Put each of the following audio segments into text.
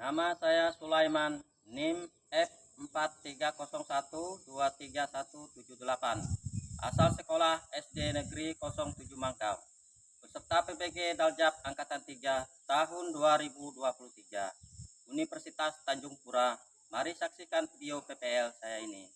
Nama saya Sulaiman, NIM F4301237178. Asal sekolah SD Negeri 07 Mangkau. Peserta PPG Daljab Angkatan 3 tahun 2023. Universitas Tanjung Pura. Mari saksikan video PPL saya ini.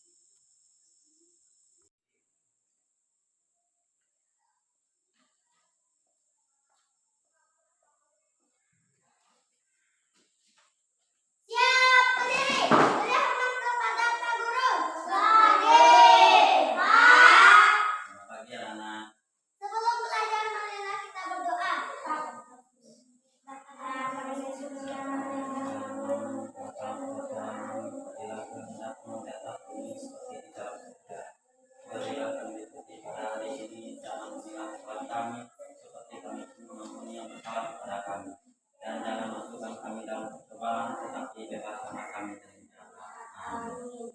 Kami seperti kami mengampuni yang bersalah kepada kami, dan jangan masukkan kami dalam pencobaan, tetapi bebaskanlah kami dari jahat. Amin.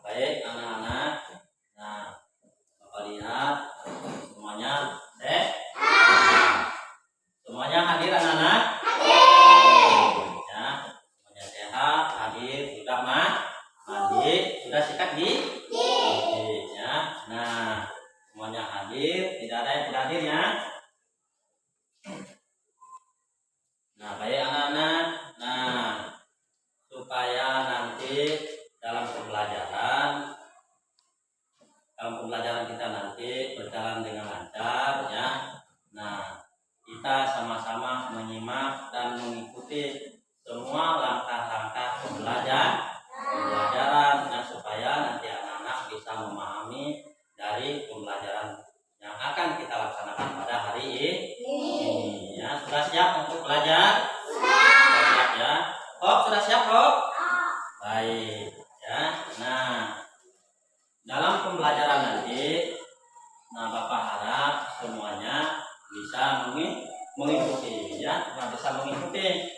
Baik anak-anak, nah Bapak lihat semuanya semuanya hadir anak-anak. Ya, semuanya sehat, hadir, sudah mandi, sudah sikat gigi. Ya, nah semuanya hadir, tidak ada yang tidak hadir ya. Nah baik anak-anak, nah supaya nanti dalam pembelajaran kita nanti berjalan dengan lancar ya. Nah kita sama-sama menyimak dan mengikuti semua langkah-langkah pembelajaran ya, supaya nanti anak-anak bisa memahami dari pembelajaran yang akan kita laksanakan pada hari ini ya. Sudah siap untuk belajar? Sudah siap ya. Sudah siap baik ya. Nah dalam pembelajaran nanti, nah Bapak harap semuanya bisa mengikuti ya, bisa mengikuti.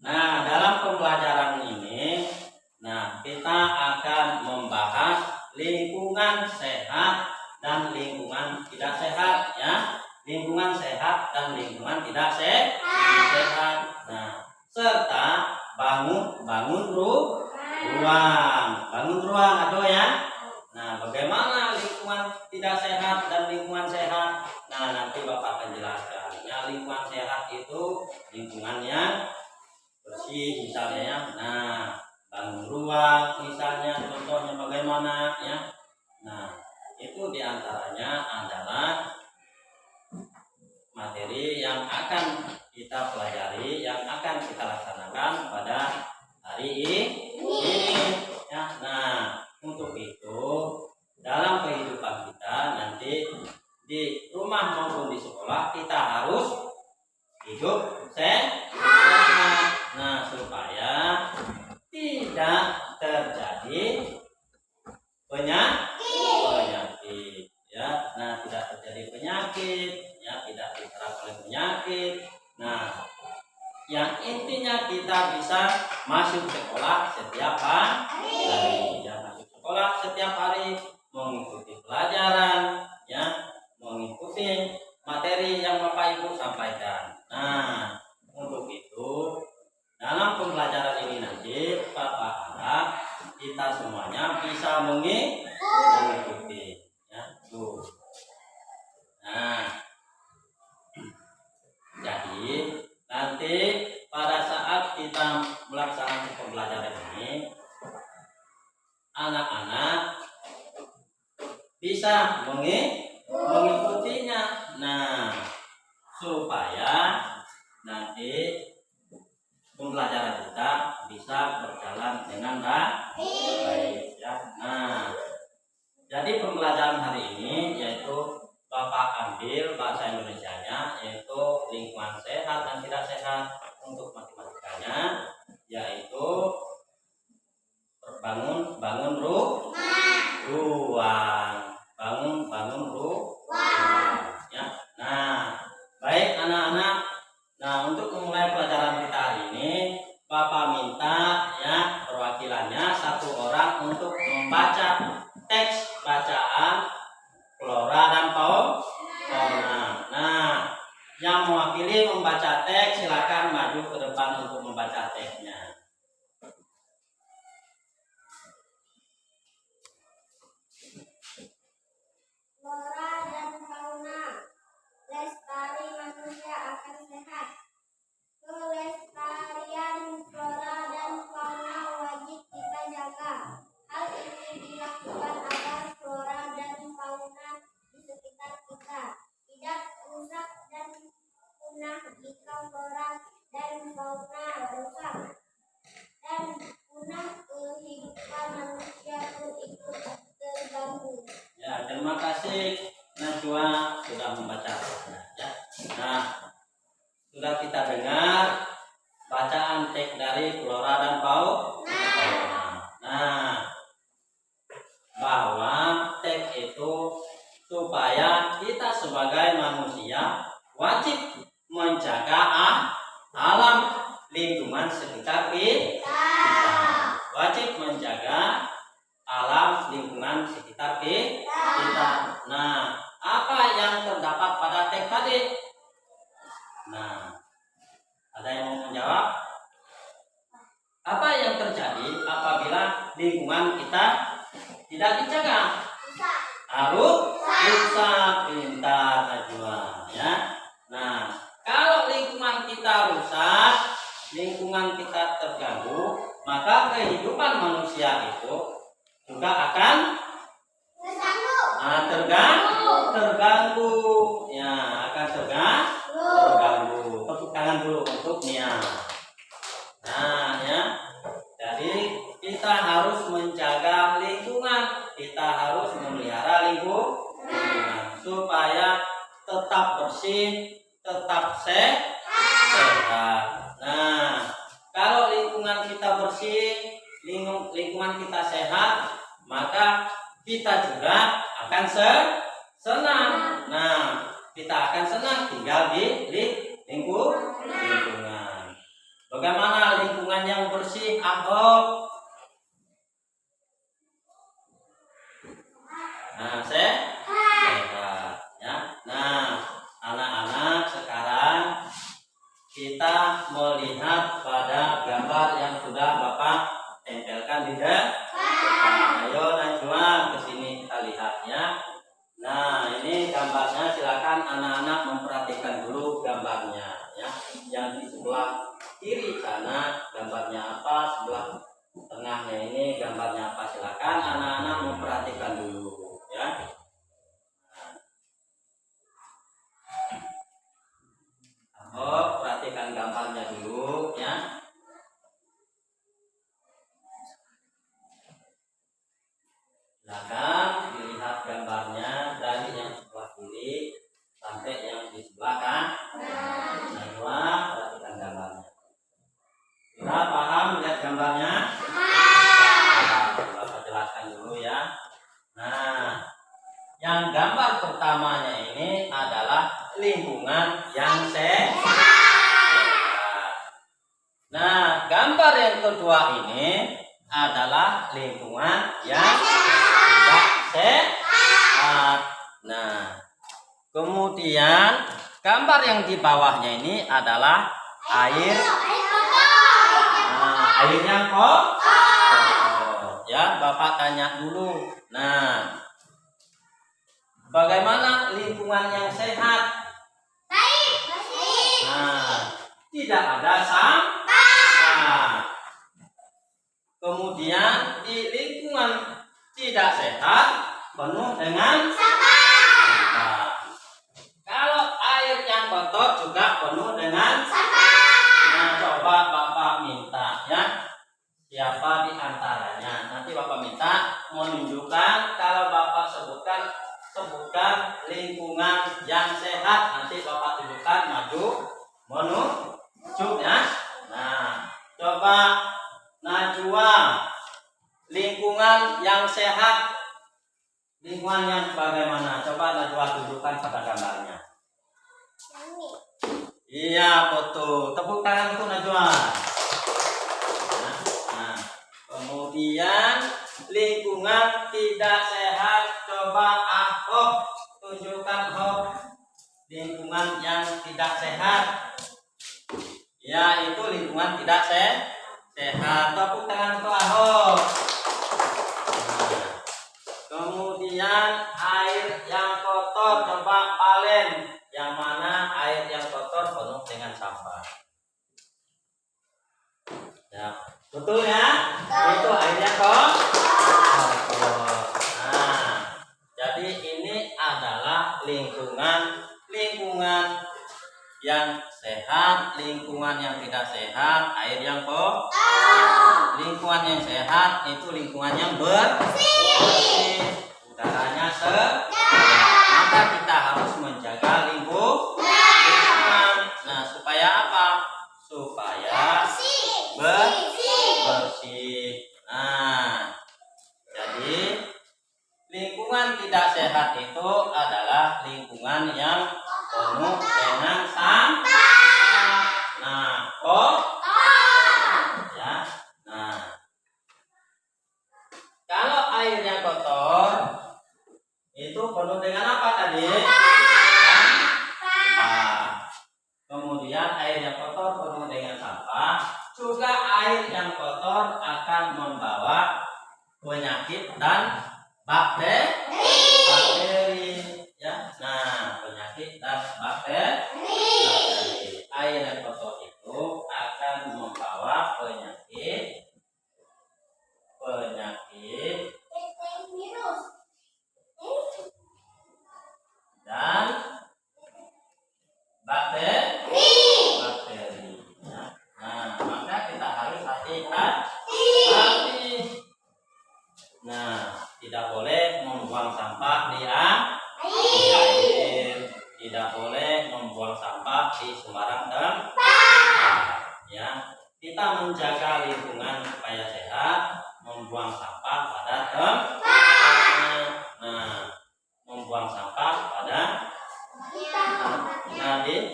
Nah dalam pembelajaran ini, nah kita akan membahas lingkungan sehat dan lingkungan tidak sehat ya. Lingkungan sehat dan lingkungan tidak sehat. Nah serta bangun ruang atau ya. Nah bagaimana lingkungan tidak sehat dan lingkungan sehat? Nah nanti Bapak akan jelaskan ya. Lingkungan sehat itu lingkungan yang bersih misalnya ya. Nah bangun ruang misalnya, contohnya bagaimana ya. Nah itu diantaranya adalah materi yang akan kita pelajari, yang akan kita laksanakan pada hari ini ya. Nah untuk itu dalam kehidupan kita nanti di rumah maupun di sekolah kita harus hidup sehat. Nah supaya tidak terjadi penyakit ya. Nah tidak terjadi penyakit ya, tidak diterap oleh penyakit. Nah yang intinya kita bisa masuk sekolah setiap hari ya, masuk sekolah setiap hari, mengikuti pelajaran ya, mengikuti materi yang Bapak Ibu sampaikan. Nah untuk itu dalam pembelajaran ini nanti Bapak harap kita semuanya bisa mengikuti ya. Tuh. Nah jadi nanti pada saat kita melaksanakan pembelajaran ini, anak-anak bisa mengikutinya. Nah supaya nanti pembelajaran kita bisa berjalan dengan baik ya. Nah jadi pembelajaran hari ini yaitu Bapak ambil bahasa Indonesianya, yaitu lingkungan sehat dan tidak sehat. Untuk matematikanya yaitu bangun ruang ya. Nah baik anak-anak, nah untuk memulai pelajaran kita hari ini Bapak minta ya perwakilannya satu orang untuk membaca teks bacaan flora dan fauna. Nah, yang mewakili membaca teks silakan maju ke depan untuk membaca teksnya. Flora dan fauna, lestari manusia akan sehat. Kelestarian flora dan fauna wajib kita jaga. Hal ini dilakukan agar flora dan fauna di sekitar kita tidak rusak dan punah. Jika flora dan fauna rusak dan punah, kehidupan manusia pun ikut terganggu. Ya, terima kasih Najwa sudah membaca. Ya. Nah, sudah kita dengar bacaan teks dari flora dan fauna. Nah, bahwa teks itu supaya kita sebagai manusia wajib menjaga alam lingkungan sekitar kita. Wajib menjaga alam lingkungan sekitar kita. Nah, apa yang terdapat pada teks tadi? Nah, ada yang mau menjawab? Apa yang terjadi apabila lingkungan kita tidak dijaga? Harus rusak. Pintar Najwa, ya. Nah, kalau lingkungan kita rusak, lingkungan kita terganggu, maka kehidupan manusia itu juga akan terganggu. Ya, akan terganggu. Tepuk tangan dulu untuk Nia. Nah, ya. Jadi kita harus menjaga lingkungan, kita harus memelihara lingkungan supaya tetap bersih, tetap sehat. Nah, kalau lingkungan kita bersih, lingkungan kita sehat, maka kita juga akan senang. Nah, kita akan senang tinggal di lingkungan. Bagaimana lingkungan yang bersih, Ahok? Nah, sehat. Ya. Nah, anak-anak sekarang kita melihat pada gambar yang sudah Bapak tempelkan di depan. Ayo Najwa, ke sini kita lihat ya. Nah, ini gambarnya, silakan anak-anak memperhatikan dulu gambarnya ya. Yang di sebelah kiri sana gambarnya apa, sebelah tengahnya ini gambarnya apa, silakan anak-anak memperhatikan dulu ya. Oh, perhatikan gambarnya dulu ya. Silakan dilihat gambarnya dari yang sebelah kiri sampai yang di sebelah kanan. Najwa, perhatikan gambarnya. Sudah paham lihat gambarnya? Bapak jelaskan dulu ya. Nah, yang gambar pertamanya ini adalah lingkungan yang sehat. Nah, gambar yang kedua ini adalah lingkungan yang tidak sehat. Nah, kemudian gambar yang di bawahnya ini adalah air. Nah, airnya kotor. Ya, Bapak tanya dulu. Nah, bagaimana lingkungan yang sehat? Nah, tidak ada sampah. Kemudian di lingkungan tidak sehat penuh dengan sampah. Kalau air yang kotor juga penuh dengan sampah. Nah, coba Bapak minta ya, siapa di antaranya? Nanti Bapak minta menunjukkan, kalau Bapak sebutkan lingkungan yang sehat, nanti Bapak tunjukkan, maju menuju ya. Nah, coba Najwa, lingkungan yang sehat, lingkungannya bagaimana? Coba Najwa tunjukkan pada gambarnya. Iya, betul. Tepuk tangan untuk Najwa. Nah, kemudian lingkungan tidak sehat, coba Coba Ahok tunjukkan Hok lingkungan yang tidak sehat. Ya, itu lingkungan tidak sehat. Tepuk tangan untuk Ahok. Nah, kemudian air yang kotor, coba Palen. Yang mana air yang kotor penuh dengan sampah. Ya, betul ya? Itu airnya kotor. Nah, jadi ini adalah lingkungan yang sehat, lingkungan yang tidak sehat, air yang kotor. Lingkungan yang sehat itu lingkungan yang bersih, udaranya segar. Maka kita harus menjaga lingkungan. Nah, supaya apa? Supaya bersih. Nah, jadi lingkungan tidak sehat itu adalah lingkungan yang penuh dengan sampah. Nah, ya. Nah, kalau air yang kotor itu penuh dengan apa tadi? Sampah. Kemudian air yang kotor penuh dengan sampah, juga air yang kotor akan membawa penyakit dan bakteri. Ya. Nah, penyakit dan bakteri. Air yang kotor itu akan membawa penyakit dan bakteri. Nah, maka kita harus hati-hati. Nah, tidak boleh membuang sampah di air, tidak boleh membuang sampah di sembarang tempat. Ya, kita menjaga lingkungan supaya sehat, membuang sampah pada tempatnya. Nah, membuang sampah pada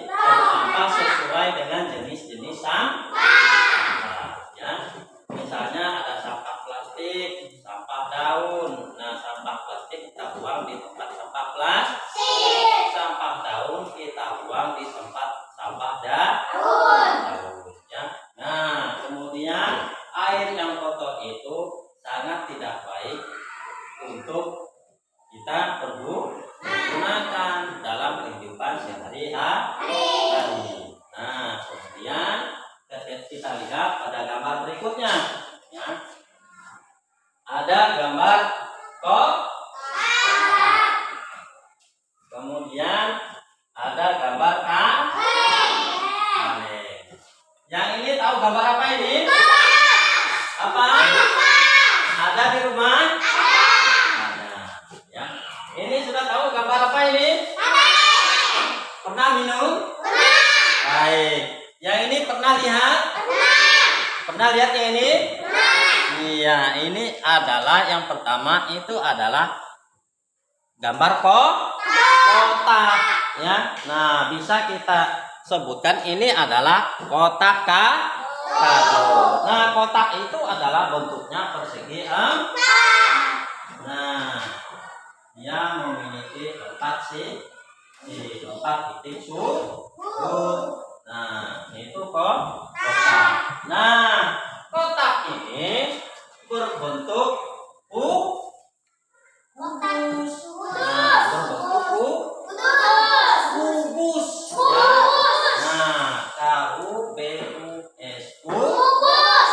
sampah sesuai dengan jenis-jenis sampah. Ya, misalnya ada sampah plastik, sampah daun. Nah, sampah plastik kita buang di tempat sampah plastik. Sampah daun kita buang di tempat sampah daun. Ya. Nah, kemudian air yang kotor itu sangat tidak baik untuk kita pergunakan dalam kehidupan sehari-hari. Nah, kemudian kita lihat pada gambar berikutnya. Ya. Ada gambar kotak. Kemudian ada gambar kaleng. Yang ini tahu gambar apa ini? Apa? Ada di rumah? Ada. Ya. Ini sudah tahu gambar apa ini? Pernah minum? Baik. Yang ini pernah lihat? Pernah lihat yang ini? Iya, ini adalah yang pertama itu adalah gambar kotak. Ya. Nah, bisa kita sebutkan ini adalah kotak kado. Nah, kotak itu adalah bentuknya persegi 4. Nah, dia memiliki 4 titik sudut. Nah, itu kotak. Nah, kotak ini berbentuk kubus. Nah, KUBUS, kubus.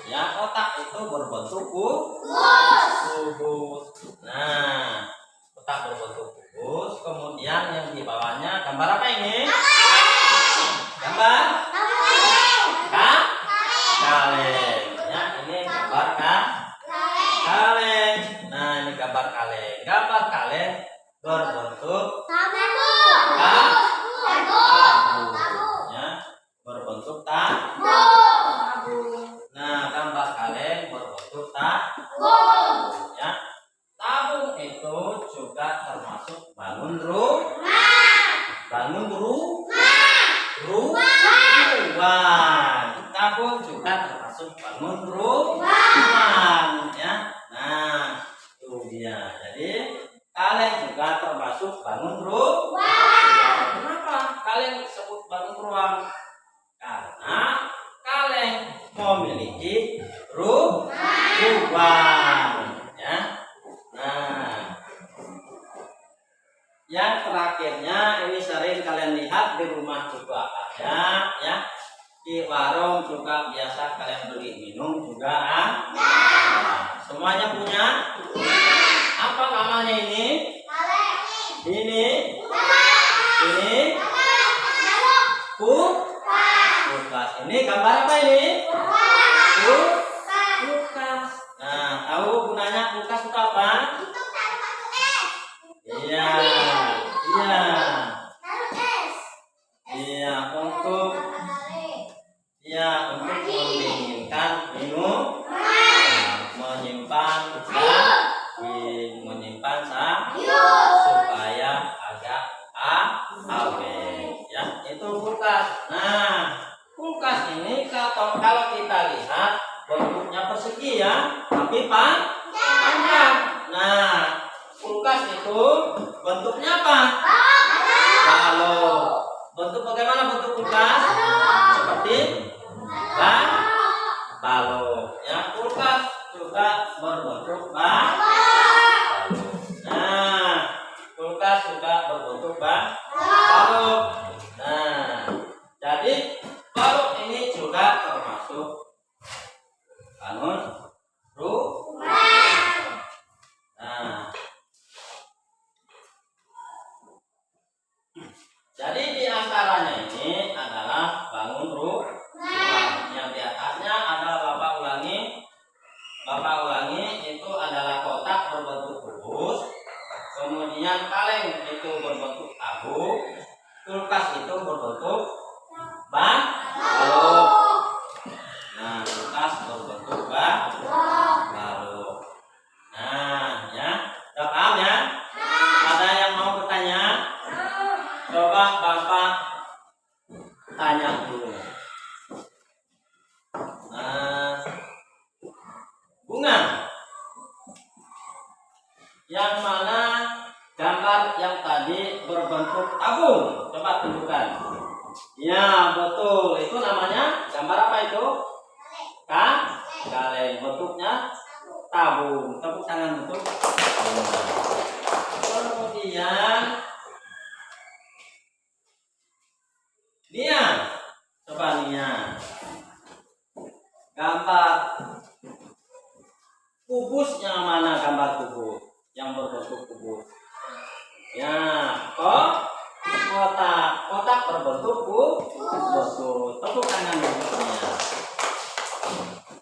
Ya, kotak itu berbentuk kubus. Nah, kotak berbentuk kubus. Kemudian yang di bawahnya gambar apa ini? Gambar kaleng. Ya, ini gambar kaleng. Nah, ini gambar kaleng. Gambar kaleng berbentuk tabu. Ya, berbentuk tabu. Nah, gambar kaleng berbentuk tabu. Ya, tabung itu juga termasuk bangun rumah. Tabung juga termasuk bangun rumah. Ya, nah itu dia. Jadi juga termasuk bangun ruang. Kenapa kaleng disebut bangun ruang? Karena kaleng memiliki ruang. Ya. Nah, yang terakhirnya ini sering kalian lihat di rumah juga ada, ya. Di warung juga biasa kalian beli minum juga ada. Semuanya punya? Apa namanya ini? Ini? Ini? Kulkas. Ini gambar apa ini? Kulkas. Nah, tahu gunanya kulkas itu apa? Iya. Iya. Iya, untuk mendinginkan minum, menyimpan supaya agak awet. Ya, itu kulkas. Nah, kulkas ini kalau kita lihat bentuknya persegi ya, tapi panjang. Nah, kulkas itu bentuknya apa? Balok. Bentuk bagaimana bentuk kulkas? Seperti balok. Ya, kulkas juga berbentuk balok. Nah, kulkas juga berbentuk balok. Nah, jadi balok ini juga termasuk bangun rumah. Nah, jadi di antaranya ini adalah bangun rumah. Yang di atasnya adalah Bapak ulangi itu adalah kotak berbentuk kubus. Kemudian kaleng itu berbentuk tabung. Kulkas itu berbentuk balok. Nah, kulkas berbentuk balok. Nah, ya, udah paham ya? Ada yang mau bertanya? Coba Bapak tanya dulu. Bunga, yang mana gambar yang tadi berbentuk tabung? Coba tunjukkan. Ya, betul. Itu namanya gambar apa itu? Kaleng. Bentuknya tabung. Tepuk tangan untuk. Kemudian Nia, coba Nia. Gambar kubus yang mana? Gambar kubus yang berbentuk kubus. Ya, kotak berbentuk kubus. Tepuk tangan untuknya.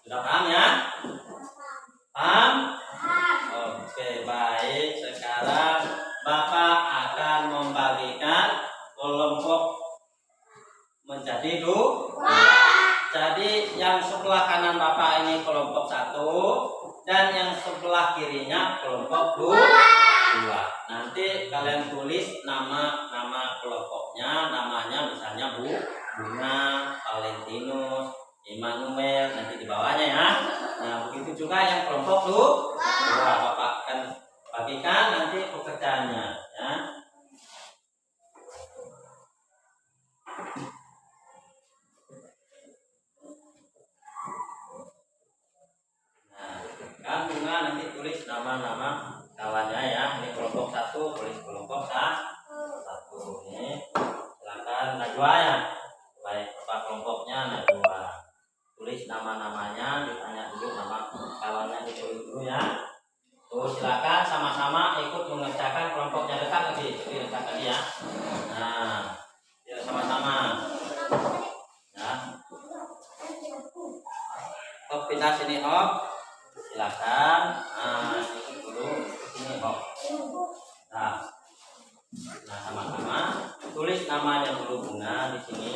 Sudah paham ya? Paham? Oke, baik. Sekarang Bapak akan membagikan kelompok menjadi dua. Jadi yang sebelah kanan Bapak ini kelompok 1 dan yang sebelah kirinya kelompok 2. Nanti kalian tulis nama kelompoknya, namanya misalnya Bunga, Valentinus, Immanuel, nanti di bawahnya ya. Nah, begitu juga yang kelompok 2. Bapak akan bagikan nanti pekerjaannya ya. Kan Bunga nanti tulis nama-nama kawannya ya. Ini kelompok 1, tulis kelompok 1. Ini silakan Najwa ya. Baik, apa kelompoknya Najwa. Tulis nama-namanya, ditanya dulu nama kawannya, ditulis dulu ya. Tuh, silakan sama-sama ikut mengerjakan kelompoknya. Dekat lagi ya. Nah, ya sama-sama. Ya. Pindah sini silakan. Ikut dulu sini Nah, sama-sama tulis namanya dulu Bunga di sini.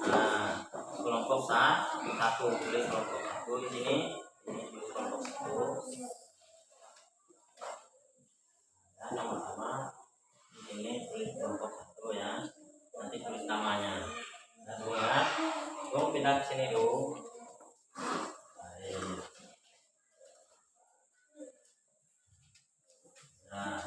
Nah, kelompok 1 tulis kelompok 1 di sini. Ini tulis kelompok 1. Ya, sama-sama di sini tulis kelompok 1 ya. Nanti tulis namanya. Nah, dulu ya. Pindah ke sini dulu. Baik. Nah,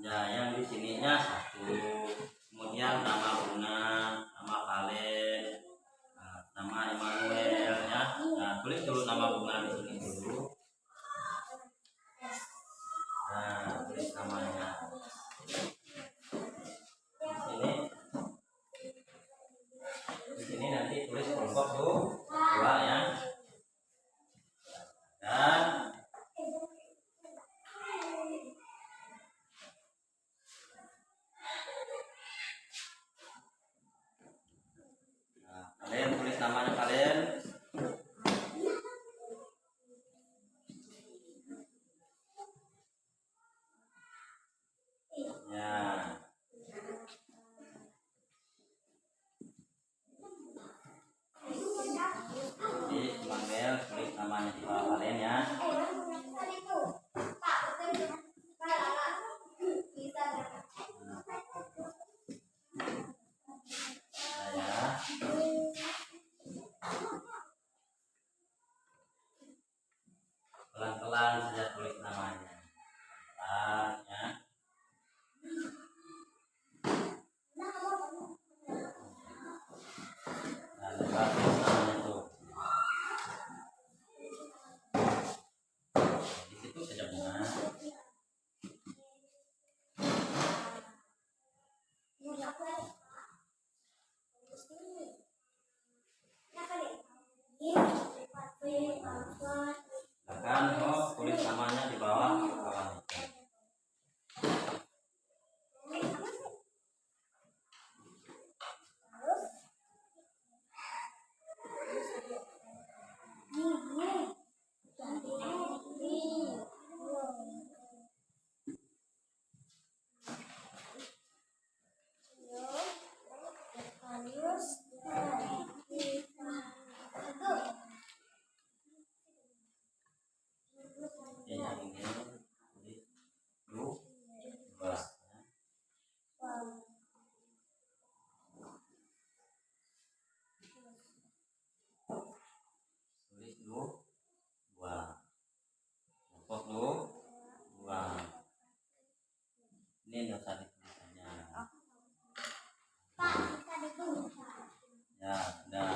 Ya, yang di sininya satu. Kemudian nama bunga, nama Valen, nama Emmanuel ya. Nah, tulis dulu nama bunga di sini dulu. Nah, tulis namanya. Di sini nanti tulis kelompok tuh dua ya. Dan kalian tulis namanya kalian. Ya. Jadi Manuel tulis namanya di bawah kalian ya. Pelan-pelan saja tulis namanya. Pelan ya. Nah, lebar tulis namanya tuh. Di situ saja bunga. Akan tulis namanya di bawah kawan. Yang ini tulis dua. Tulis dua. Kelompok dua. Ini yang tadi tulisannya. Ya, sudah.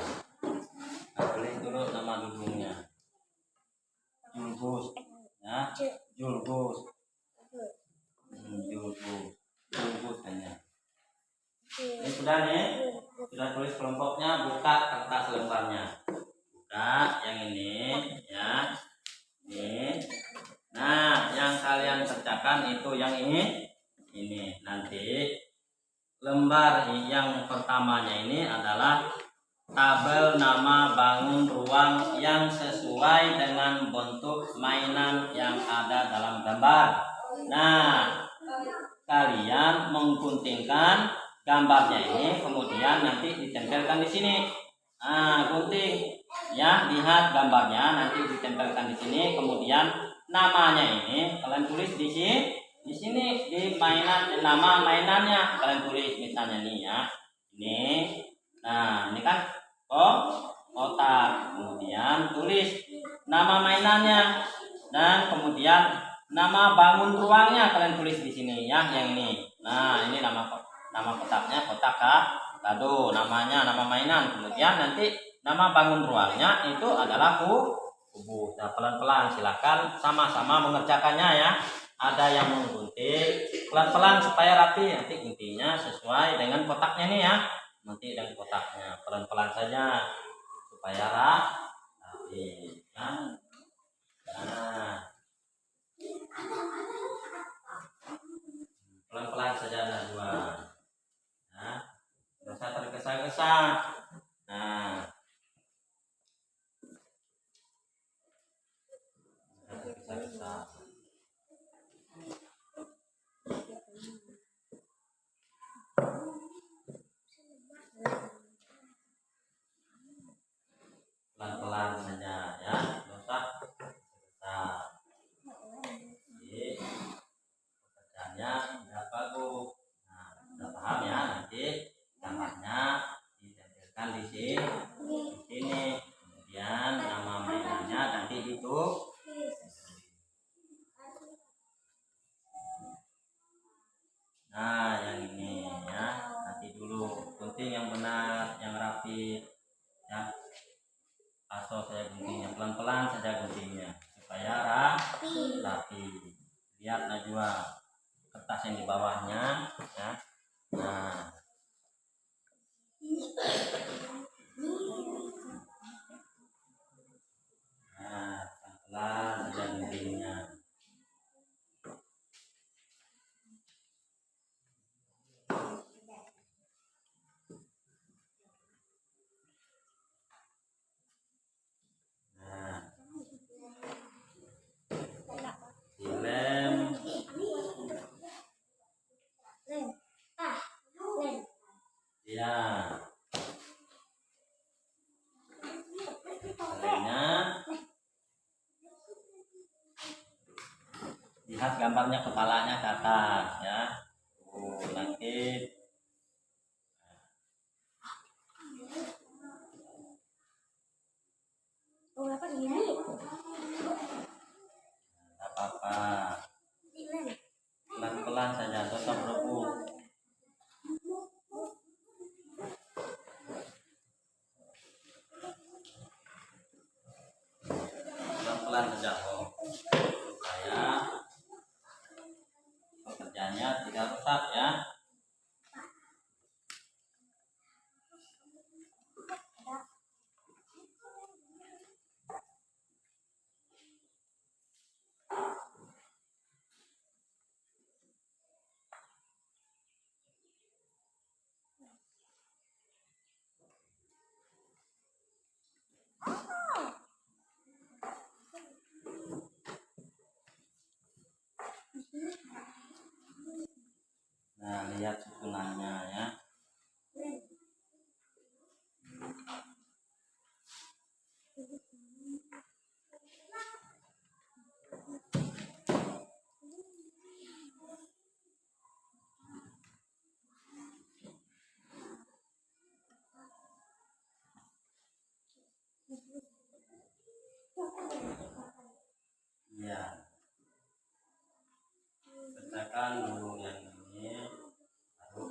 Nah, tulis dulu nama dudungnya. Julbus. Ya, Julbus. Julbus hanya. Ini sudah nih. Sudah tulis kelompoknya, buka kertas lembarnya. Buka yang ini ya. Ini. Nah, yang kalian kerjakan itu yang ini. Ini nanti lembar yang pertamanya ini adalah tabel nama bangun ruang yang sesuai dengan bentuk mainan yang ada dalam gambar. Nah, kalian mengguntingkan gambarnya ini, kemudian nanti ditempelkan di sini. Nah, gunting ya, lihat gambarnya nanti ditempelkan di sini, kemudian namanya ini kalian tulis di sini. Di sini di mainan, nama mainannya kalian tulis misalnya nih ya. Ini. Nah, ini kan kotak. Kemudian tulis nama mainannya dan kemudian nama bangun ruangnya kalian tulis di sini ya, yang ini. Nah, ini nama kotaknya, kotak kado, namanya nama mainan. Kemudian nanti nama bangun ruangnya itu adalah kubu. Nah, pelan-pelan silakan sama-sama mengerjakannya ya. Ada yang menggunting pelan-pelan supaya rapi, nanti intinya sesuai dengan kotaknya nih ya, nanti dengan kotaknya pelan-pelan saja supaya rapi ya. Nah, pelan-pelan saja ada dua. Nah, nggak usah tergesa-gesa. Nah, tergesa-gesa. Pelan-pelan saja ya, nggak usah besar. Jadi pekerjaannya tidak bagus. gunting yang benar, yang rapi ya. Atau saya guntingnya pelan-pelan saja guntingnya supaya rapi. Lihat Najwa kertas yang di bawahnya ya. Nah, pelan-pelan saja guntingnya. Dilem. Ya. Lemnya. Lihat gambarnya kepalanya ke atas ya. Nanti apa-apa. Pelan-pelan saja, tetap rebut. Pelan-pelan saja kok. Supaya pekerjaannya tidak rusak ya. Nah, lihat susunannya ya. Ya. Kerjakan dulu yang ini baru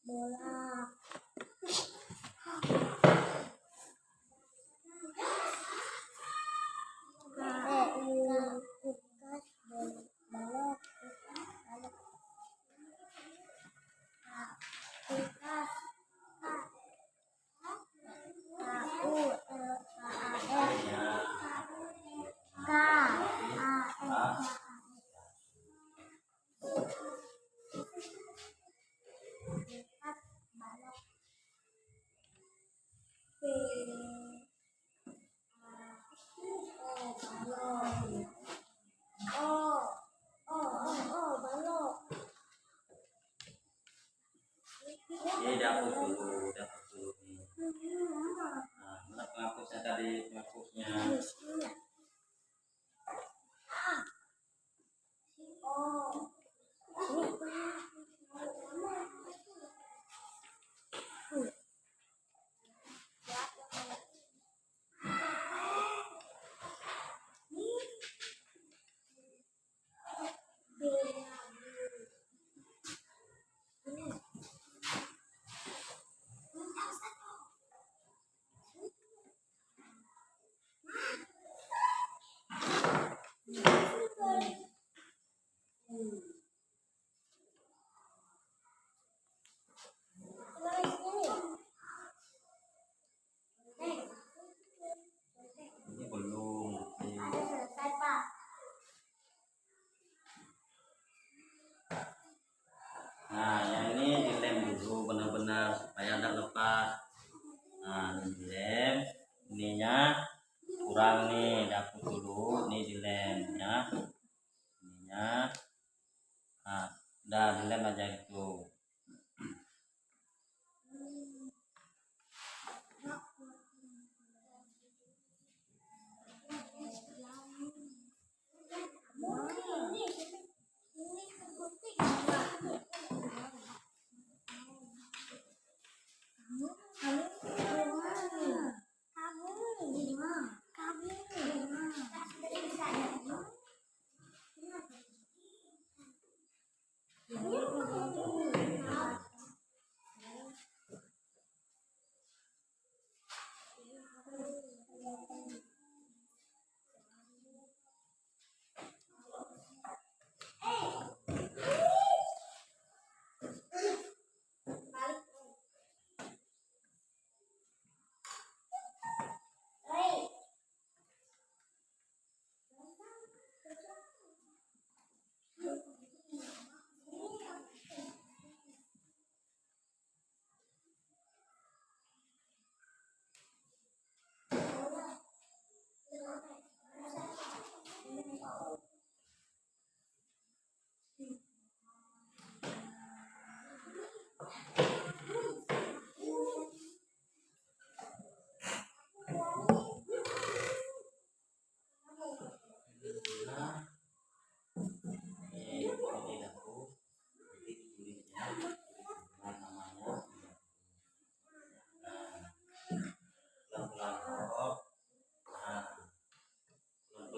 bola. Kulkas, balok, kulkas, balok. Ini dapur dulu nih. Nah, mana penghapusnya tadi penghapusnya? Ini belum. Selesai, Pak. Nah, yang ini dilem dulu benar-benar supaya tidak lepas. Nah, ini dilem. Ininya kurang nih, dapur dulu. Ini dilem ya. Ininya. Nah, udah dilem aja gitu.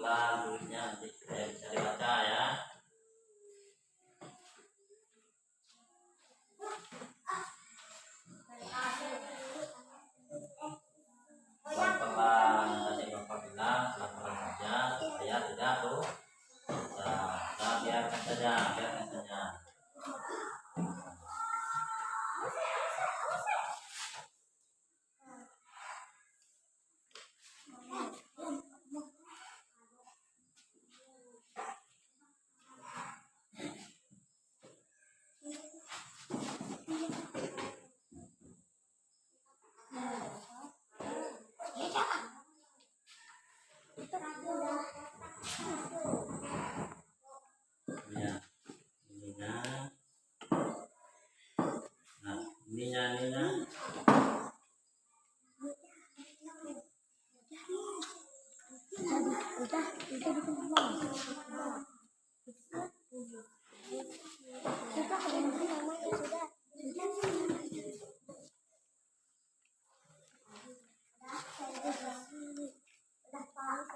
Pelan-pelan tulisnya nanti supaya bisa dibaca ya. Pelan-pelan tadi Bapak bilang pelan-pelan saja supaya tidak tuh. Nah, biarkan saja, biarkan saja. Ya, ininya. Nah, ininya. Udah bikin belum? Kita ada yang namanya sudah. Udah Pak.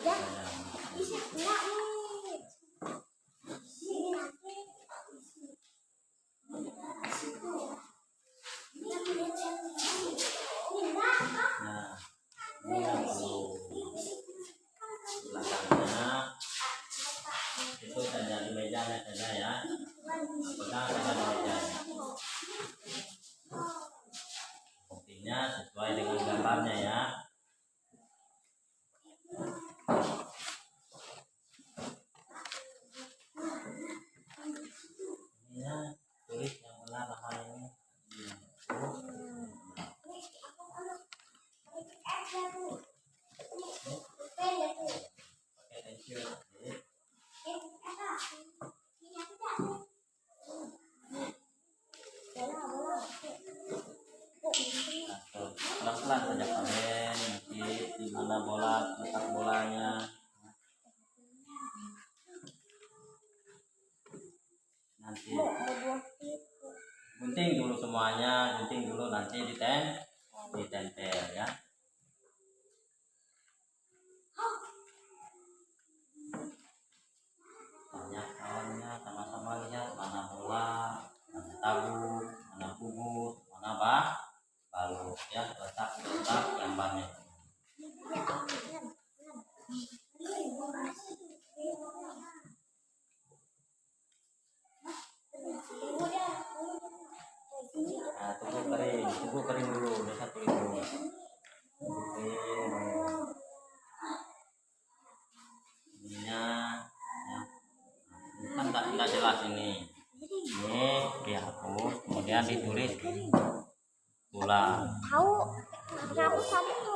Ya, isi enggak nih. mejanya saja ya. Pegang saja di mejanya. Buktinya sesuai dengan gambarnya ya. Ini ya, tulis yang benar nama ini. Pakai pensil. Pelan-pelan saja kalian nanti di mana bola letak bolanya. Nanti gunting dulu semuanya, gunting dulu nanti ditempel ya. Banyak kawannya sama-sama lihat mana bola, mana tabung, mana bubut, mana balut ya, letak gambarnya. Nah, tunggu kering dulu, udah satu itu. Ininya ya. Kan tidak jelas ini dihapus, kemudian ditulis bola. Tahu hapus satu.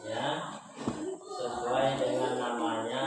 Ya, sesuai dengan namanya.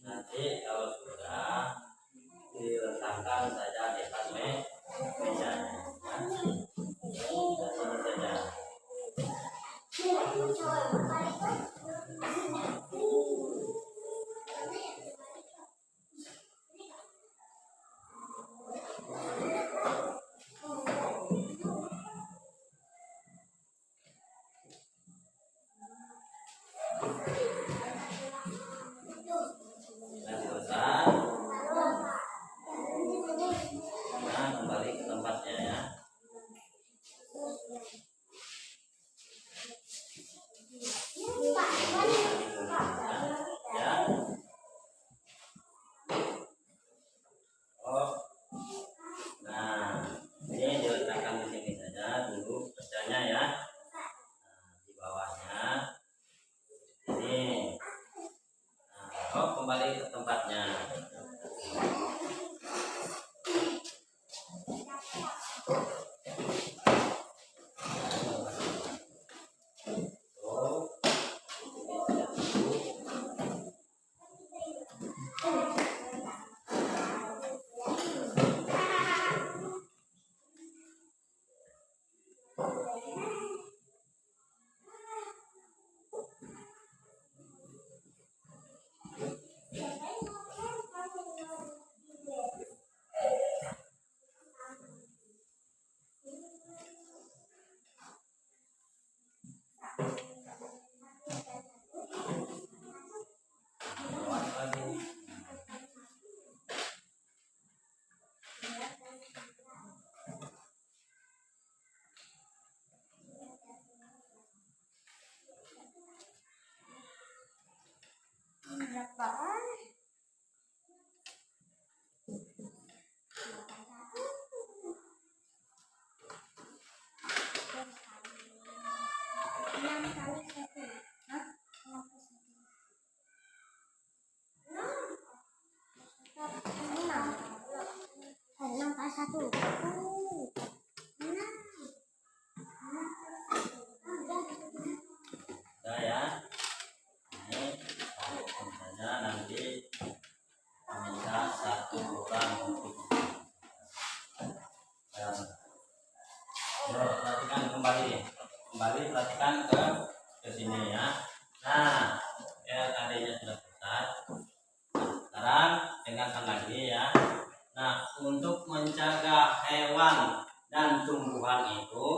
Nanti kalau sudah diletakkan saja di atas mejanya. Sini saja. Sudah selesai. Nah, kembali ke tempatnya ya. Udah ya. Ini saja nanti minta satu orang untuk perhatikan kembali perhatikan ke sini ya. Nah, adanya sudah selesai. Sekarang dengarkan lagi ya. Nah, untuk menjaga hewan dan tumbuhan itu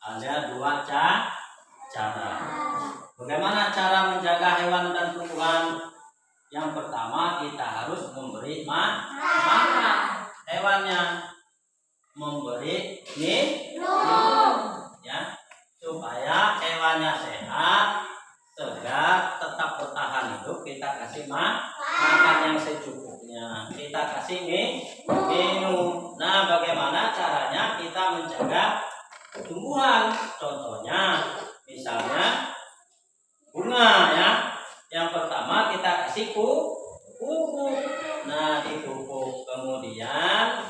ada dua cara. Bagaimana cara menjaga hewan dan tumbuhan? Yang pertama, kita harus memberi makan hewannya, memberi minum ya, supaya hewannya sehat, segar, tetap bertahan hidup. Kita kasih makan yang secukupnya, kita kasih minum. Nah, bagaimana caranya kita menjaga tumbuhan? Contohnya, misalnya bunga ya. Yang pertama kita kasih pupuk. Nah, dipupuk, kemudian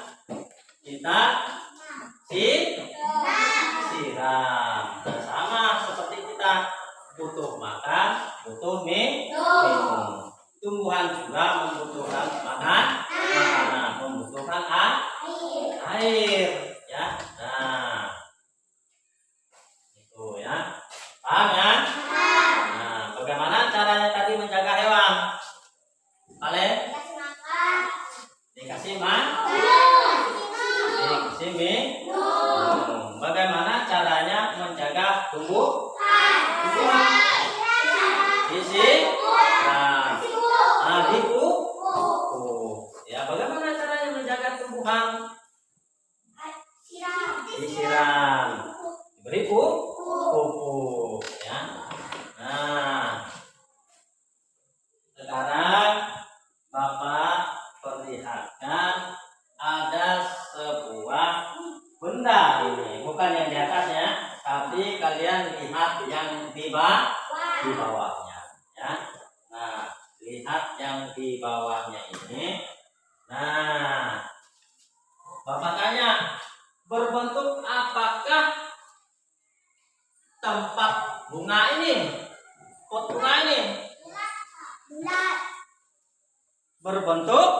kita siram. Nah, sama seperti kita butuh makan, butuh minum. Tumbuhan juga membutuhkan makanan, membutuhkan air ya. Nah, itu ya. Paham ya? Nah, bagaimana caranya tadi menjaga hewan? Kalian dikasih dikasih minum. Bagaimana caranya menjaga tumbuhan? Dipupuk. Ya, bagaimana caranya menjaga tumbuhan? Disiram, diberi pupuk ya. Nah, sekarang Bapak perlihatkan ada sebuah benda ini, bukan yang di atasnya, tapi kalian lihat yang di bawahnya ya. Nah, lihat yang di bawahnya ini. Nah, Bapak tanya, berbentuk apakah tempat bunga ini? Pot bunga ini berbentuk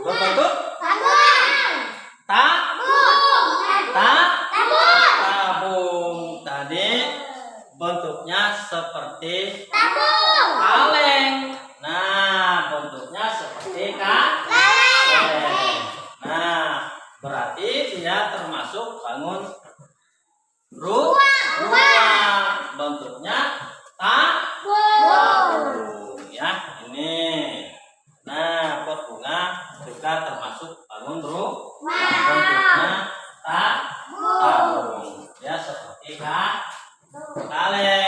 berbentuk tabung. Tadi bentuknya seperti kaleng. Nah, bentuknya seperti kaleng. Nah, berarti dia termasuk bangun rumah. Bentuknya tabung ya, ini. Nah, pot bunga juga termasuk bangun rumah. Bentuknya tabung. Ya, seperti kaleng ya.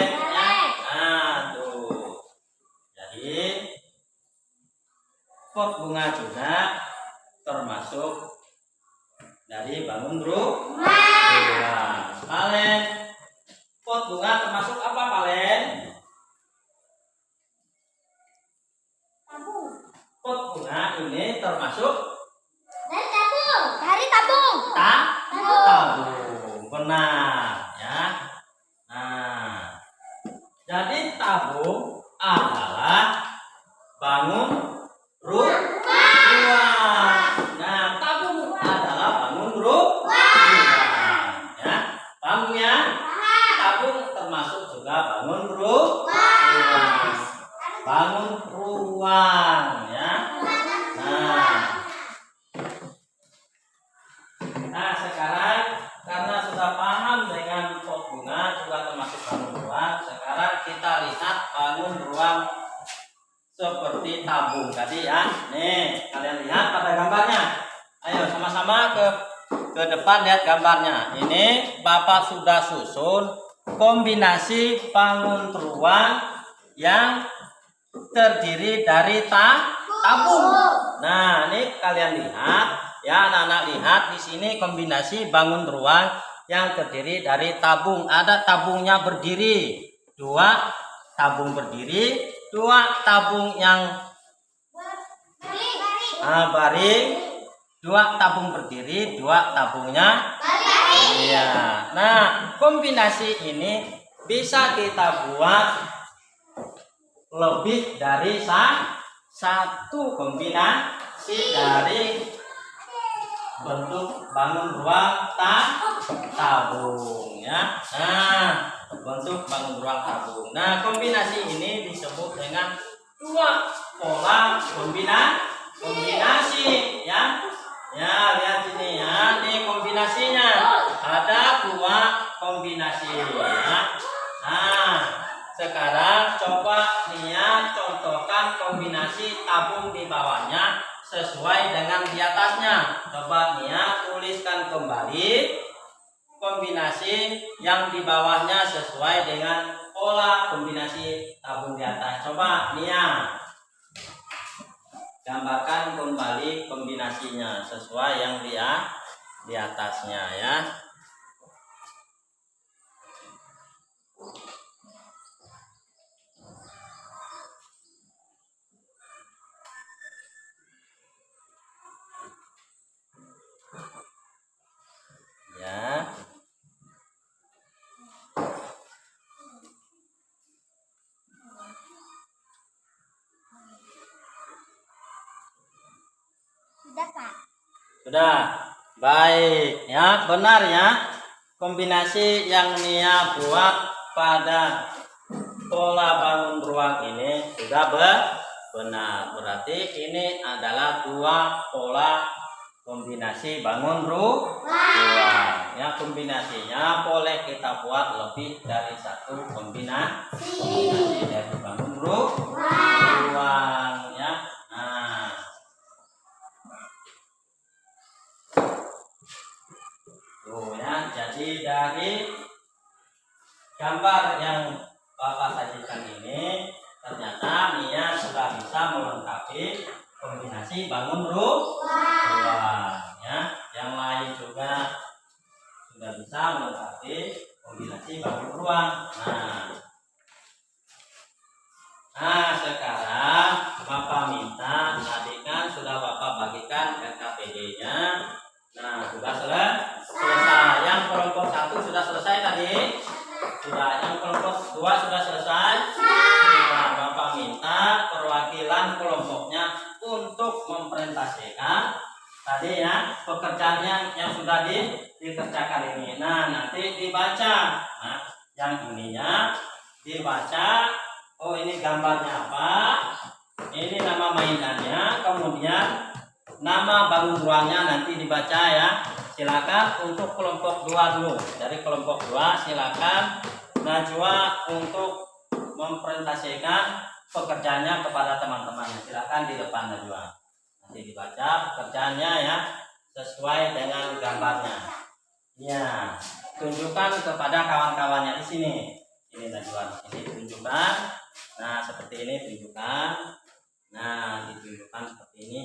Nah, tuh. Jadi pot bunga juga termasuk dari bangun rumah. Palen, pot bunga termasuk apa, Palen? Pot bunga ini termasuk dari tabung. Tabung, benar ya. Nah, jadi tabung adalah bangun rumah. Nah, tabung adalah bangun rumah ya. Paham ya? Tabung termasuk juga bangun rumah, bangun ruang ya. Nah, sekarang karena sudah paham dengan pot bunga juga termasuk bangun ruang, sekarang kita lihat bangun ruang seperti tabung tadi ya. Nih, kalian lihat pada gambarnya. Ayo sama-sama ke depan lihat gambarnya. Ini Bapak sudah susun kombinasi bangun ruang yang terdiri dari tabung. Nah, ini kalian lihat Ya, anak-anak lihat di sini kombinasi bangun ruang yang terdiri dari tabung. Ada tabungnya berdiri, 2 tabung berdiri, 2 tabung yang baring, 2 tabung berdiri, 2 tabungnya baring. Iya. Nah, kombinasi ini bisa kita buat lebih dari satu kombinasi dari bentuk bangun ruang tabung ya. Nah, bentuk bangun ruang tabung. Nah, kombinasi ini disebut dengan 2 pola kombinasi ya. Ya, lihat ini ya. Ini kombinasinya. Ada 2 kombinasi ya. Nah, sekarang coba Nia contohkan kombinasi tabung di bawahnya sesuai dengan di atasnya. Coba Nia tuliskan kembali kombinasi yang di bawahnya sesuai dengan pola kombinasi tabung di atas. Coba Nia gambarkan kembali kombinasinya sesuai yang di atasnya ya. Ya. Sudah, Pak. Sudah. Baik, ya, benar ya. Kombinasi yang Nia buat pada pola bangun ruang ini sudah benar. Berarti ini adalah 2 pola kombinasi bangun ruang. Ya, kombinasinya boleh kita buat lebih dari 1 kombinasi dari bangun ruang ya. Nah, tuh ya, jadi dari gambar yang Bapak sajikan ini ternyata Nia sudah bisa melengkapi kombinasi bangun ruang ya. Yang lain juga sudah bisa melengkapi kombinasi bangun ruang. Nah, sekarang Bapak minta adik kan sudah Bapak bagikan RKPD-nya. Nah, sudah selesai. Yang kelompok 1 sudah selesai tadi? Sudah. Yang kelompok 2 sudah selesai? Sudah. Bapak minta perwakilan kelompoknya untuk mempresentasikan tadi ya pekerjaannya yang sudah dikerjakan ini. Nah, nanti dibaca. Nah, yang ininya dibaca. Oh, ini gambarnya apa? Ini nama mainannya. Kemudian nama bangun ruangnya nanti dibaca ya. Silakan untuk kelompok 2 dulu. Dari kelompok 2 silakan Najwa untuk mempresentasikan pekerjaannya kepada teman-temannya. Silakan di depan Najwa. Nanti dibaca pekerjaannya ya sesuai dengan gambarnya. Ya, tunjukkan kepada kawan-kawannya di sini. Ini Najwa, ini tunjukkan. Nah, seperti ini tunjukkan. Nah, ditunjukkan seperti ini.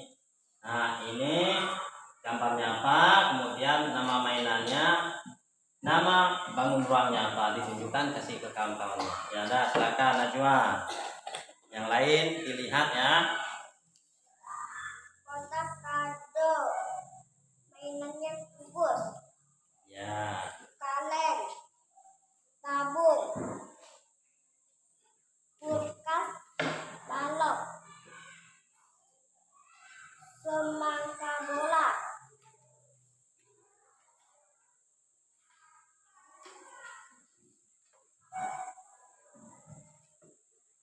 Nah, ini gambarnya apa, kemudian nama mainannya, nama bangun ruangnya apa, ditunjukkan, kasih ke kawan-kawannya. Ya udah, silakan Najwa. Yang lain dilihat ya. Kotak kado. Mainannya kubus. Ya. Kaleng. Tabung. Kulkas. Balok. Semangka bola.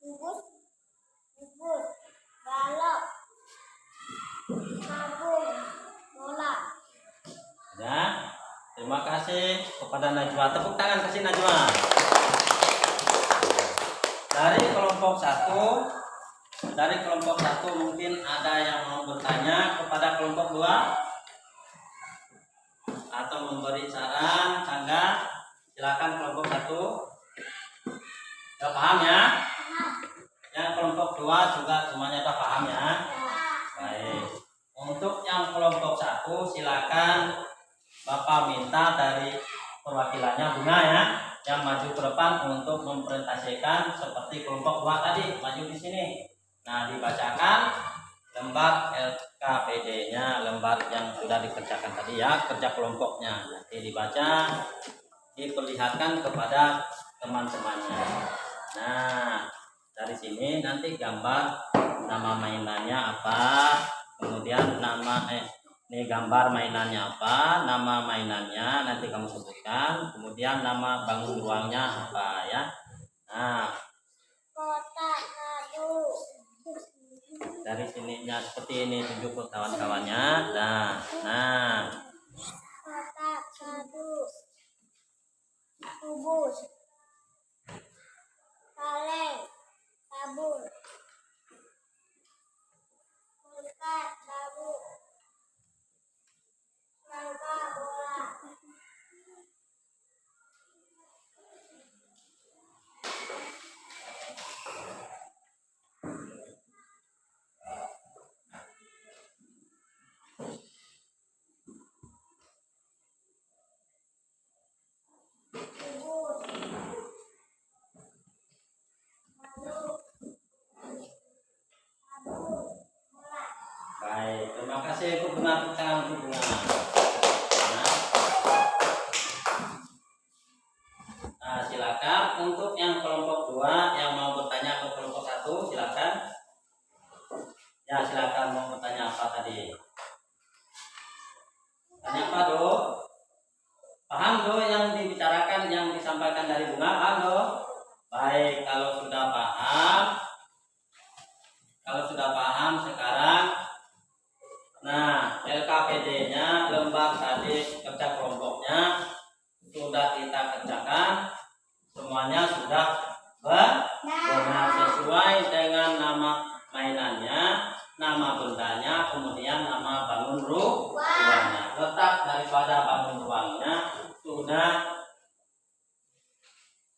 Kubus. Balok. Tabung. Bola. Ya. Terima kasih kepada Najwa. Tepuk tangan kasih Najwa. Dari kelompok 1 mungkin ada yang mau bertanya kepada kelompok 2 atau memberi saran, sanggah. Silakan kelompok 1. Sudah paham ya? Yang kelompok 2 juga semuanya sudah paham ya? Baik. Untuk yang yang kelompok 1 silakan Bapak minta dari perwakilannya Bunga ya, yang maju ke depan untuk mempresentasikan seperti kelompok 2 tadi, maju di sini. Nah, dibacakan lembar LKPD-nya, lembar yang sudah dikerjakan tadi ya, kerja kelompoknya. Nanti dibaca, diperlihatkan kepada teman-temannya. Nah, dari sini nanti gambar nama mainannya apa, kemudian ini gambar mainannya apa, nama mainannya nanti kamu sebutkan, kemudian nama bangun ruangnya apa ya. Nah, Kotak madu. dari sininya seperti ini, tunjuk ke kawan-kawannya. Nah, Kotak madu. Kubus. Kaleng. Tabur. Pulkat. Babu. Rangka bola. Kubus. Madu. Tabur. Bola. baik, terima kasih Bu Bunga, tepuk tangan untuk Bunga. Nah, silakan untuk yang kelompok 2 yang mau bertanya ke kelompok 1 silakan. Ya, silakan mau bertanya apa tadi? Tanya apa, Do? Paham, Do, yang dibicarakan, yang disampaikan dari Bunga? Paham, Do? Baik, kalau sudah paham sekarang, nah, LKPD-nya, lembar tadi kerja kelompoknya sudah kita kerjakan, semuanya sudah benar sesuai dengan nama mainannya, nama bendanya, kemudian nama bangun ruangnya. Letak daripada bangun ruangnya sudah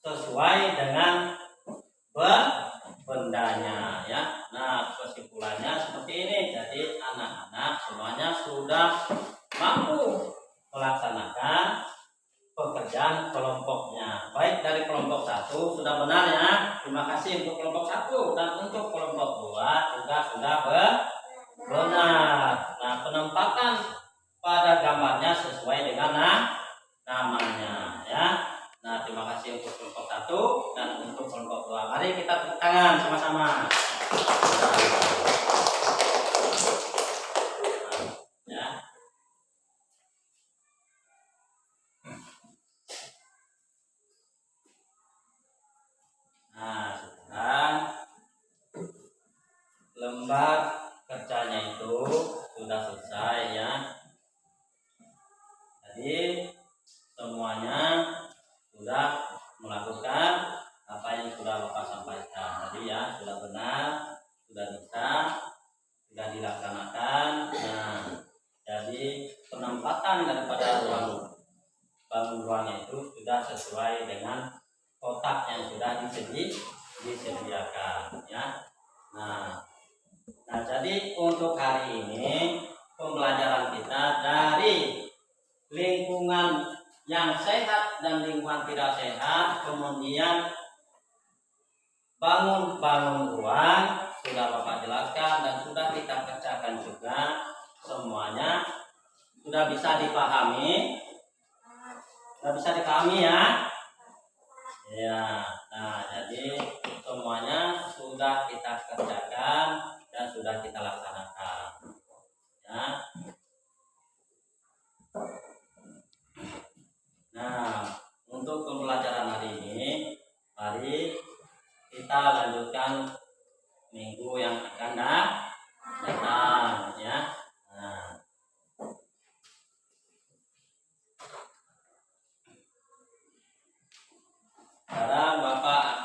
sesuai dengan bendanya ya. Nah, kesimpulannya seperti ini. Jadi anak-anak semuanya sudah mampu melaksanakan pekerjaan kelompoknya. Baik dari kelompok 1 sudah benar ya. Terima kasih untuk kelompok 1 dan untuk kelompok 2 juga sudah benar. Nah, penempatan pada gambarnya sesuai dengan namanya ya. Nah, terima kasih untuk kelompok 1 dan untuk kelompok 2. Mari kita tepuk tangan sama-sama. Ya. Nah, sekarang lembar kerjanya itu sudah selesai ya. Jadi semuanya sudah melakukan apa yang sudah Bapak sampaikan tadi ya, sudah benar, sudah bisa, sudah dilaksanakan. Nah, jadi penempatan daripada bangun ruangnya itu sudah sesuai dengan kotak yang sudah disediakan ya. Nah, jadi untuk hari ini pembelajaran kita dari lingkungan yang sehat dan lingkungan tidak sehat, kemudian bangun ruang sudah Bapak jelaskan dan sudah kita kerjakan juga, semuanya sudah bisa dipahami. Sudah bisa dipahami ya. Ya, nah jadi semuanya sudah kita kerjakan dan sudah kita laksanakan. Ya. Nah, untuk pembelajaran hari ini, mari kita lanjutkan minggu yang akan datang ya. Nah, sekarang Bapak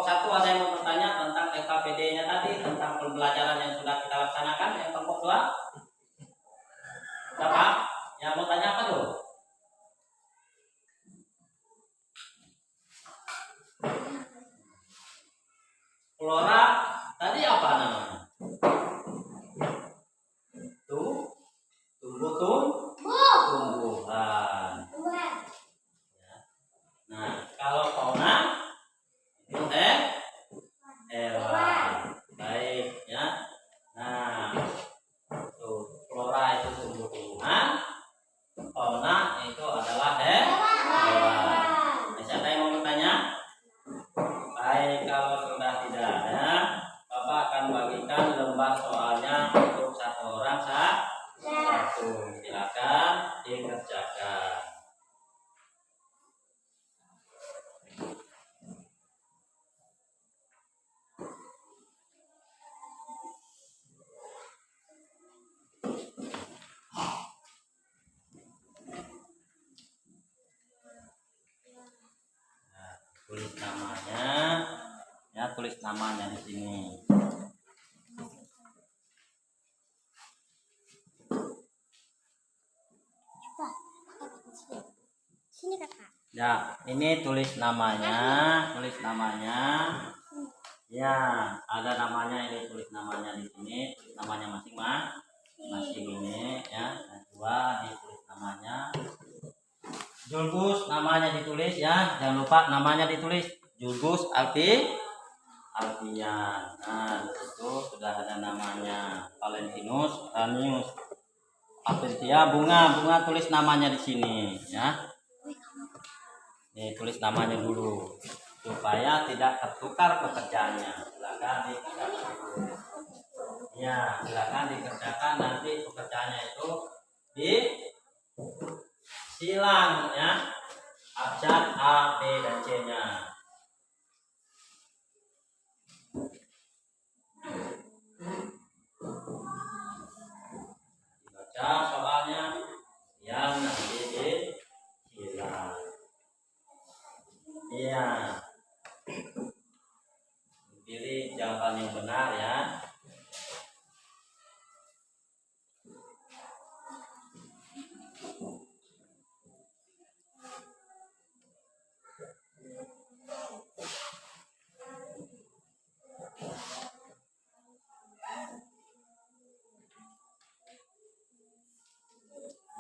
1 ada yang mau bertanya tentang LKPD-nya tadi, tentang pembelajaran yang sudah kita laksanakan yang kelompok 2? Siapa? Yang mau tanya apa tuh? Flora tadi apa namanya? Tumbuhan. Ya. Nah, kalau fauna itu hewan. Baik ya. Nah, tuh flora itu tumbuh-tumbuhan, fauna itu adalah hewan. Nah, siapa yang mau bertanya? Baik, kalau sudah tidak ada, Bapak akan bagikan lembar soalnya untuk 1 orang satu. Silakan dikerjakan. Tulis namanya, ya tulis namanya di sini. Sini kakak. Ya, ini tulis namanya, Ya, ada namanya ini, tulis namanya di sini, tulis namanya masing-masing ini, ya. Yang 2 ini tulis namanya. Julgus namanya ditulis ya, jangan lupa namanya ditulis. Julgus Alfian. Nah, itu sudah ada namanya. Valentinus, Ranius, Aventia, bunga tulis namanya di sini ya. Nih tulis namanya dulu supaya tidak tertukar pekerjaannya. Silakan dikerjakan dulu. Ya, silakan dikerjakan, nanti pekerjaannya itu di silang ya. Abjad A, B dan C-nya. Dibaca soalnya yang nanti disilang. Iya. Pilih jawaban yang benar ya.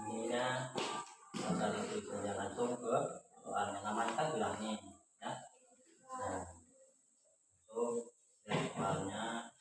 Ini ya, tadi tulisnya langsung ke soalnya, namanya kan sudah nih ya. Nah, itu soalnya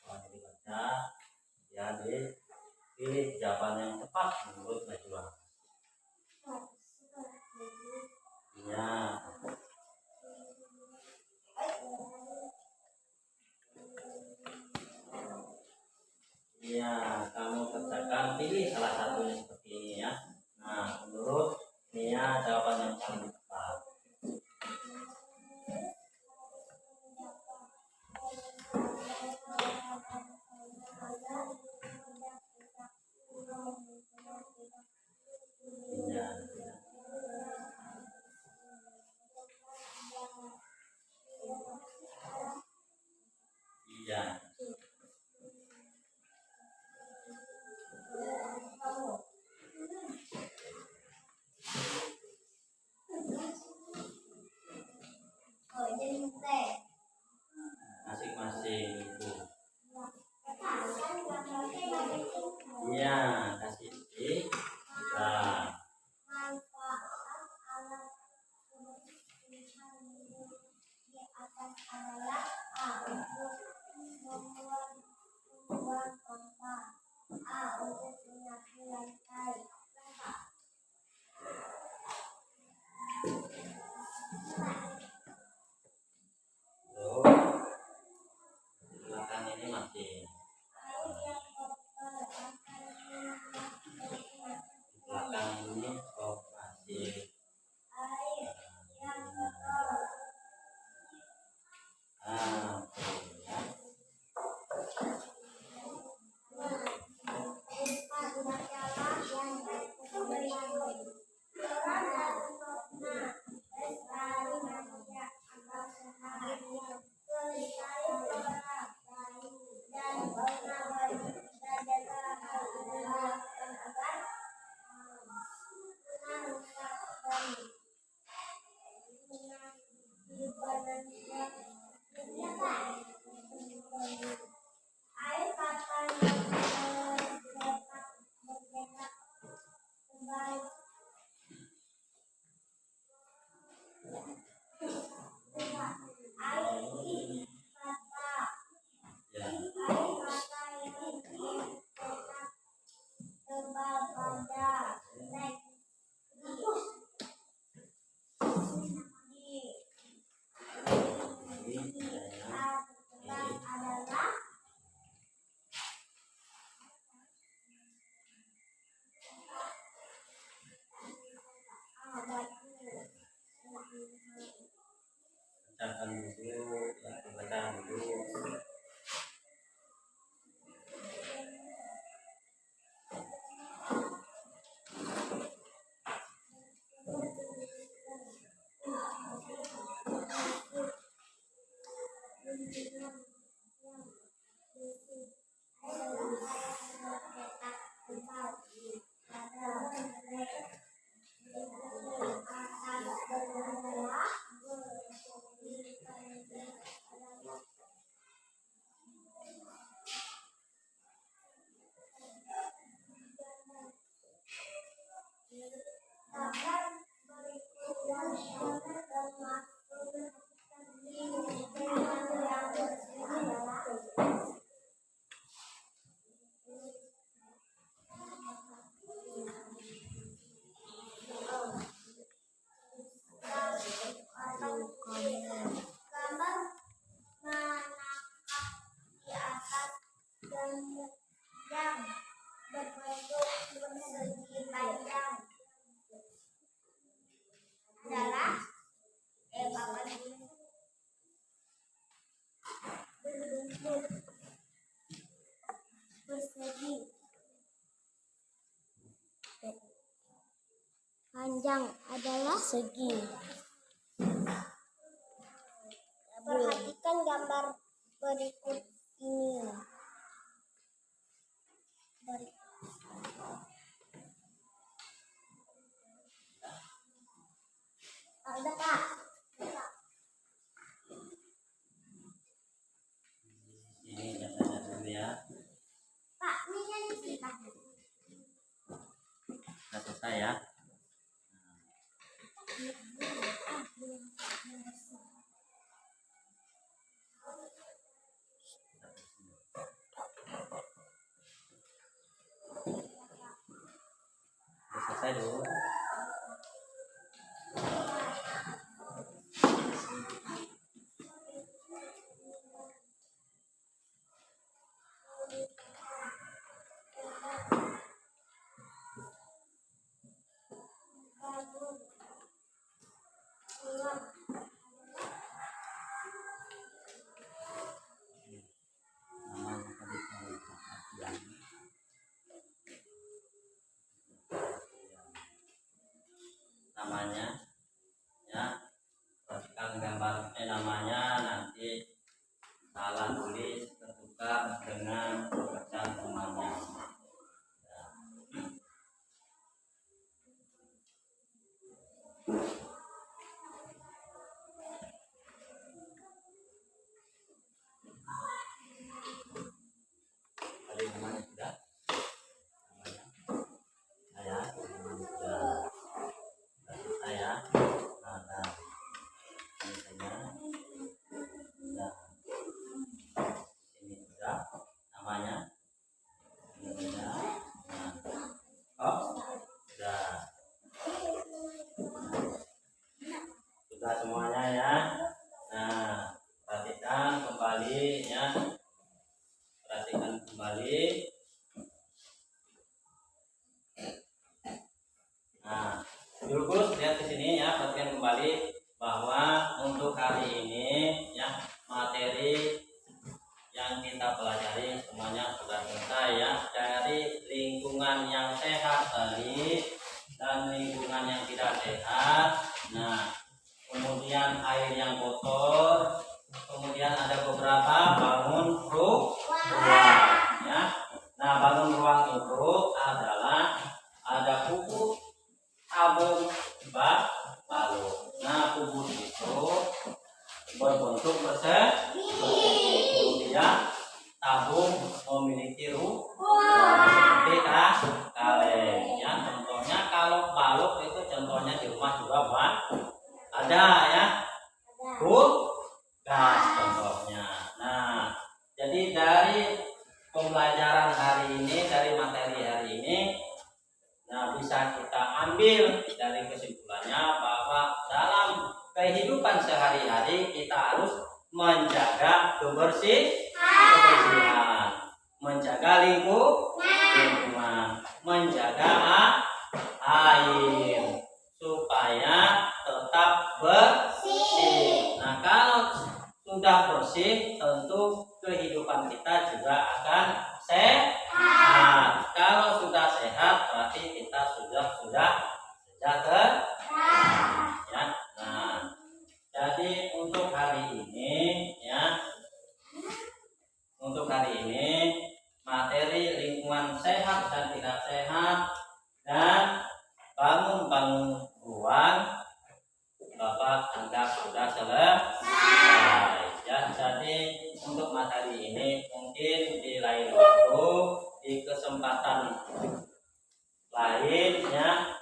Gambar menangkap di atas yang berbentuk persegi panjang adalah berbentuk persegi panjang adalah segi. Perhatikan gambar berikut ini. Udah, Kak. Ini datanya dulu ya. Pak, ini yang kita. Sudah selesai ya. Sudah selesai dulu. Namanya ya, perhatikan gambar namanya, nanti salah tulis tertukar dengan pekerjaan rumahnya ya. Tadi namanya sudah, namanya saya sudah saya. Nah, ini saya. Nah, ini sudah namanya. Ini sudah. Nah, oh, sudah semuanya ya. Nah, perhatikan kembali ya. Perhatikan kembali. Nah, Yulkus lihat ke sini ya, perhatikan kembali bahwa untuk hari ini ya, materi yang kita pelajari semuanya sudah selesai ya, dari lingkungan yang sehat tadi dan lingkungan yang tidak sehat. Nah, kemudian air yang kotor, kemudian ada beberapa bangun ruang ya. Nah, bangun ruang itu adalah ada pupuk, tabung, balut. Nah, pupuk itu berbentuk persegi, kemudian tabung memiliki ruang seperti kaleng ya. Contohnya kalau balut itu contohnya di rumah juga ada ya, gas contohnya. Nah, jadi dari pembelajaran hari ini, dari materi hari ini, nah bisa kita ambil dari kesimpulannya bahwa dalam kehidupan sehari-hari kita harus menjaga kebersihan, menjaga lingkungan, menjaga air supaya tetap bersih. Nah, kalau sudah bersih, tentu kehidupan kita juga akan sehat. Kalau sudah sehat, berarti kita sudah sejahtera ya. Nah, jadi untuk hari ini ya, mungkin di lain waktu, di kesempatan lainnya,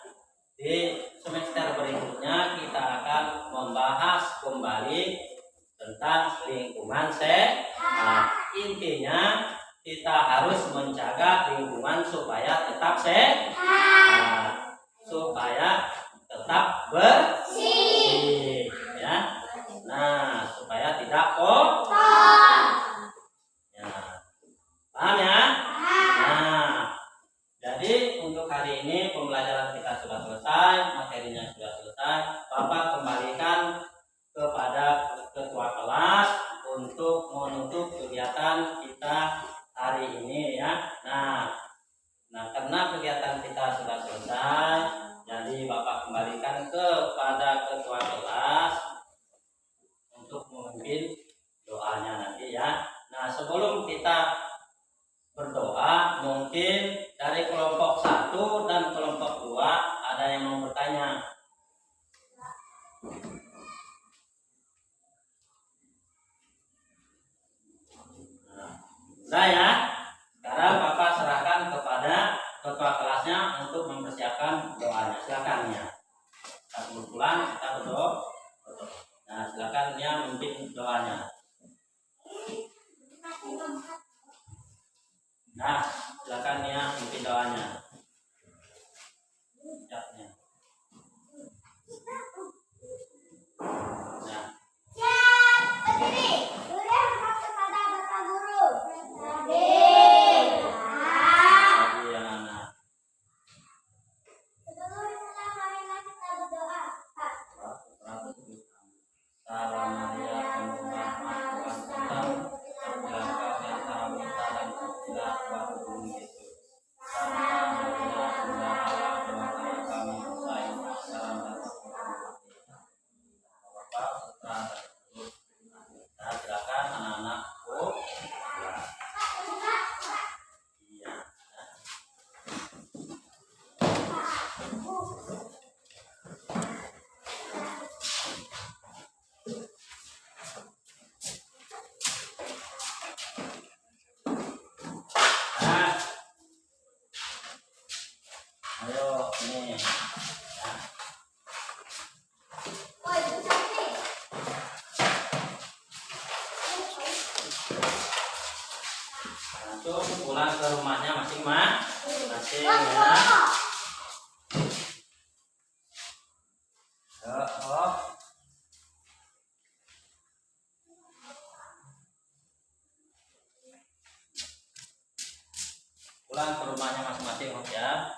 di semester berikutnya kita akan membahas kembali tentang lingkungan sehat. Intinya kita harus menjaga lingkungan supaya tetap sehat, supaya tetap bersih, ya. Nah, supaya tidak kotor. Ya, paham ya? Nah, jadi untuk hari ini pembelajaran kita sudah selesai, materinya sudah selesai. Bapak kembalikan kepada ketua kelas untuk menutup kegiatan kita hari ini ya. Nah, karena kegiatan kita sudah selesai, jadi Bapak kembalikan kepada ketua kelas untuk memimpin doanya nanti ya. Nah, sebelum kita berdoa, mungkin dari kelompok 1 dan kelompok 2 ada yang mau bertanya. Sudah ya. Sekarang Bapak serahkan kepada ketua kelasnya untuk mempersiapkan doanya. Silakan ya. Kebetulan kita berdoa. Nah, silakan dia memimpin doanya. Nah, silakan dia memimpin doanya. Ucapnya. Nah. Berdiri. Boleh kepada Bapak Guru. Tadi yang anak. Sebelum mulai, marilah kita berdoa. Salam Maria, penuh rahmat, Tuhan sertamu. Terpujilah kau di antara wanita dan terpujilah buah tubuhmu Yesus. Santa Maria, Bunda Allah, doakanlah kami dosa yang sekarang dan waktu kami mati. Bapak, putra, dan Roh. Nah, silakan anak-anakku. Iya. Nah, ayo ini. Ya. Woi, Bu Santi. Langsung pulang ke rumahnya masing-masing ya. Oh. Pulang ke rumahnya masing-masing ya.